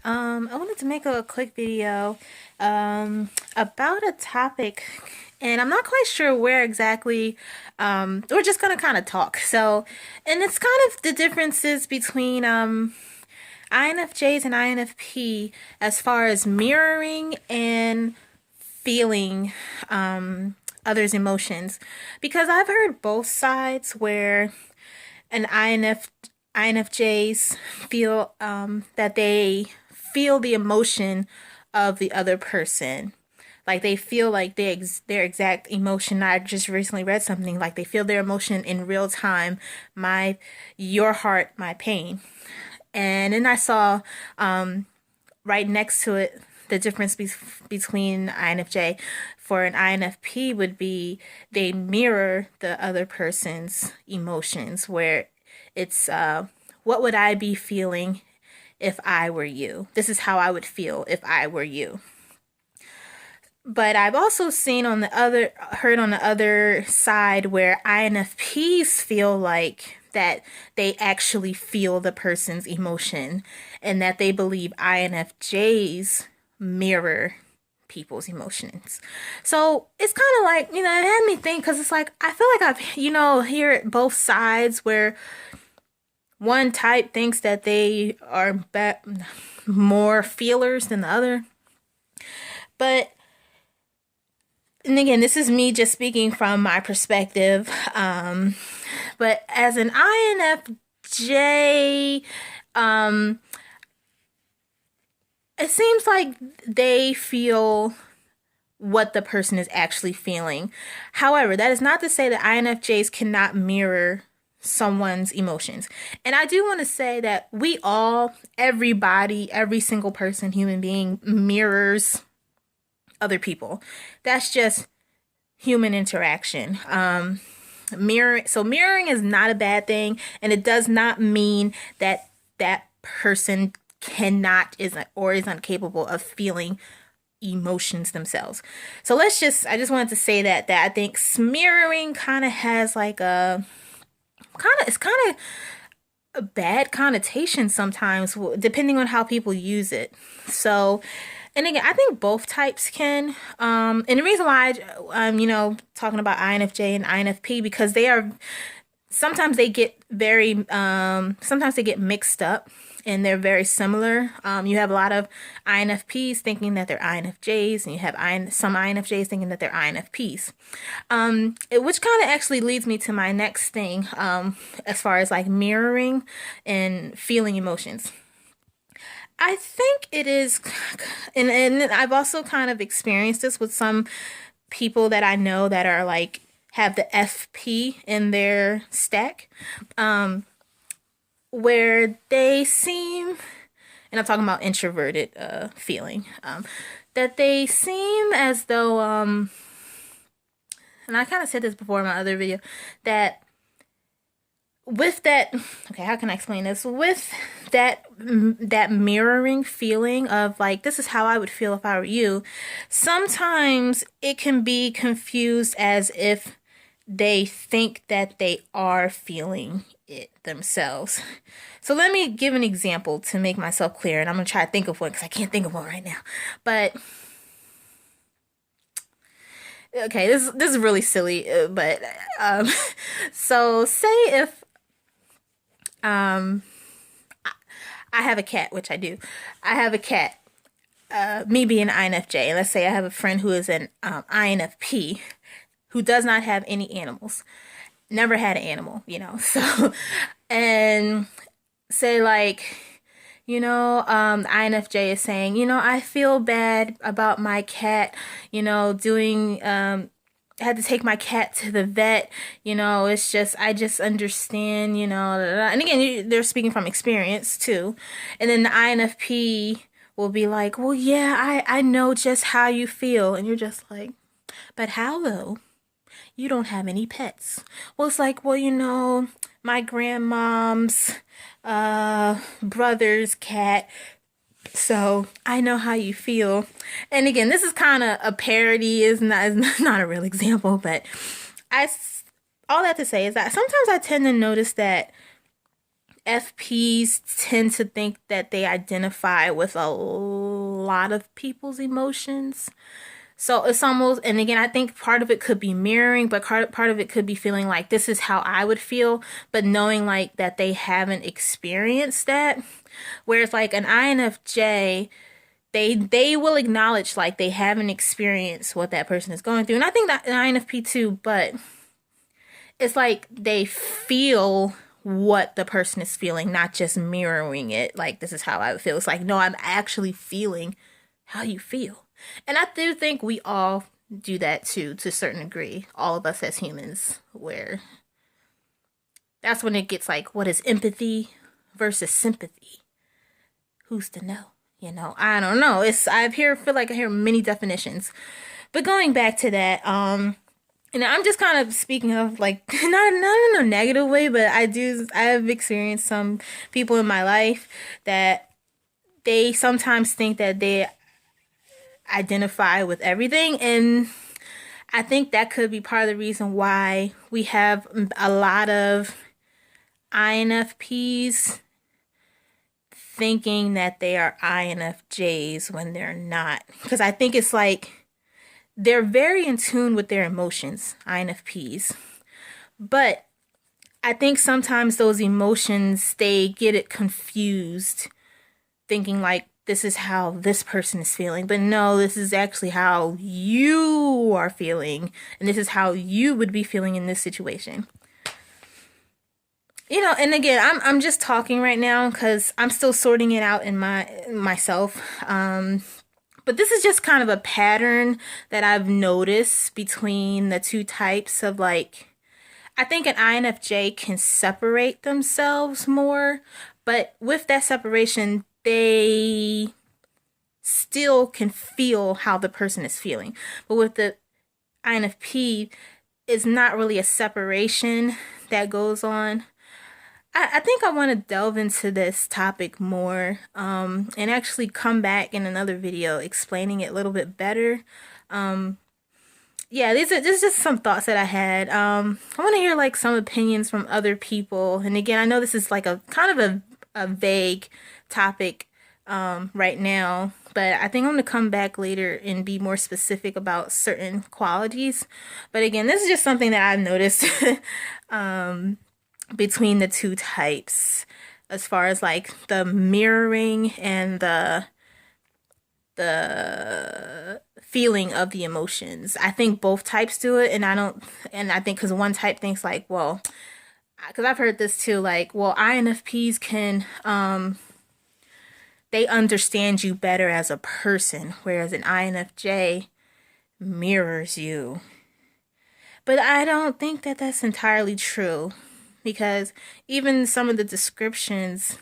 I wanted to make a quick video about a topic, and I'm not quite sure where exactly. We're just gonna kind of talk. And it's kind of the differences between INFJs and INFP as far as mirroring and feeling others' emotions, because I've heard both sides where an INFJs feel that they feel the emotion of the other person. Like they feel like their exact emotion. I just recently read something like they feel their emotion in real time. Your heart, my pain. And then I saw right next to it the difference between INFJ for an INFP would be they mirror the other person's emotions, where it's what would I be feeling if I were you? This is how I would feel if I were you. But I've also heard on the other side where INFPs feel like that they actually feel the person's emotion and that they believe INFJs mirror people's emotions. So it's kind of like, it had me think because it's like, I feel like hear both sides where one type thinks that they are more feelers than the other. But, and again, this is me just speaking from my perspective. But as an INFJ, it seems like they feel what the person is actually feeling. However, that is not to say that INFJs cannot mirror someone's emotions. And I do want to say that everybody, every single person, human being mirrors other people. That's just human interaction. Mirroring is not a bad thing, and it does not mean that that person is incapable of feeling emotions themselves. So I just wanted to say that I think mirroring kind of has like it's kind of a bad connotation sometimes, depending on how people use it. So, and again, I think both types can. And the reason why talking about INFJ and INFP, because sometimes they get sometimes they get mixed up and they're very similar. You have a lot of INFPs thinking that they're INFJs, and you have some INFJs thinking that they're INFPs. Which kind of actually leads me to my next thing, as far as like mirroring and feeling emotions. I think it is, and I've also kind of experienced this with some people that I know that are like have the FP in their stack, where they seem, and I'm talking about introverted feeling, that they seem as though, and I kind of said this before in my other video, that with that, okay, how can I explain this? With that mirroring feeling of like, this is how I would feel if I were you, sometimes it can be confused as if they think that they are feeling it themselves. So let me give an example to make myself clear, and I'm gonna try to think of one because I can't think of one right now. But okay, this is really silly, but so say if I have a cat, which I do. I have a cat. Me being an INFJ, and let's say I have a friend who is an INFP who does not have any animals, never had an animal, So, and say like, the INFJ is saying, I feel bad about my cat, doing, had to take my cat to the vet, it's just, I just understand, and again, they're speaking from experience too. And then the INFP will be like, well, yeah, I know just how you feel. And you're just like, but how though? You don't have any pets. Well, it's like, well, my grandmom's brother's cat, so I know how you feel. And again, this is kind of a parody, is not a real example, but all that to say is that sometimes I tend to notice that FPs tend to think that they identify with a lot of people's emotions. So it's almost, and again, I think part of it could be mirroring, but part of it could be feeling like this is how I would feel, but knowing like that they haven't experienced that. Whereas like an INFJ, they will acknowledge like they haven't experienced what that person is going through. And I think that an INFP too, but it's like they feel what the person is feeling, not just mirroring it. Like, this is how I feel. It's like, no, I'm actually feeling how you feel. And I do think we all do that too, to a certain degree. All of us as humans, where that's when it gets like, what is empathy versus sympathy? Who's to know? You know, I don't know. Feel like I hear many definitions. But going back to that, and I'm just kind of speaking of like not in a negative way, but I have experienced some people in my life that they sometimes think that they identify with everything, and I think that could be part of the reason why we have a lot of INFPs thinking that they are INFJs when they're not. Because I think it's like they're very in tune with their emotions, INFPs. But I think sometimes those emotions, they get it confused, thinking like this is how this person is feeling. But no, this is actually how you are feeling. And this is how you would be feeling in this situation. You know, and again, I'm just talking right now because I'm still sorting it out in myself. But this is just kind of a pattern that I've noticed between the two types of like, I think an INFJ can separate themselves more, but with that separation, they still can feel how the person is feeling. But with the INFP, it's not really a separation that goes on. I think I want to delve into this topic more, and actually come back in another video explaining it a little bit better. Yeah, this is just some thoughts that I had. I want to hear like some opinions from other people. And again, I know this is like a kind of a vague topic right now, but I think I'm going to come back later and be more specific about certain qualities. But again, this is just something that I've noticed between the two types, as far as like the mirroring and the feeling of the emotions. I think both types do it, and I think because one type thinks like, well, because I've heard this too, like, well, INFPs can they understand you better as a person, whereas an INFJ mirrors you. But I don't think that that's entirely true, because even some of the descriptions,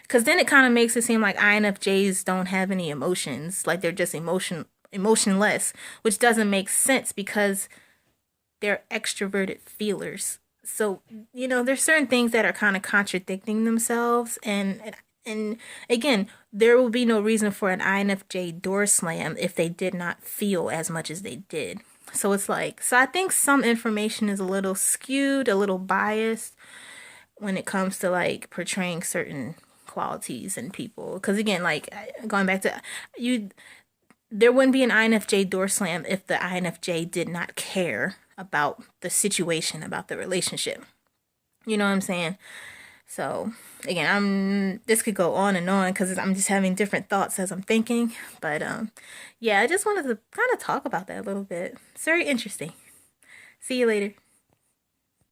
because then it kind of makes it seem like INFJs don't have any emotions, like they're just emotionless, which doesn't make sense because they're extroverted feelers. So, you know, there's certain things that are kind of contradicting themselves, and again, there will be no reason for an INFJ door slam if they did not feel as much as they did. So it's like, so I think some information is a little skewed, a little biased when it comes to like portraying certain qualities in people. Because again, like going back to you, there wouldn't be an INFJ door slam if the INFJ did not care about the situation, about the relationship. You know what I'm saying? So again, this could go on and on because I'm just having different thoughts as I'm thinking. But yeah, I just wanted to kind of talk about that a little bit. It's very interesting. See you later.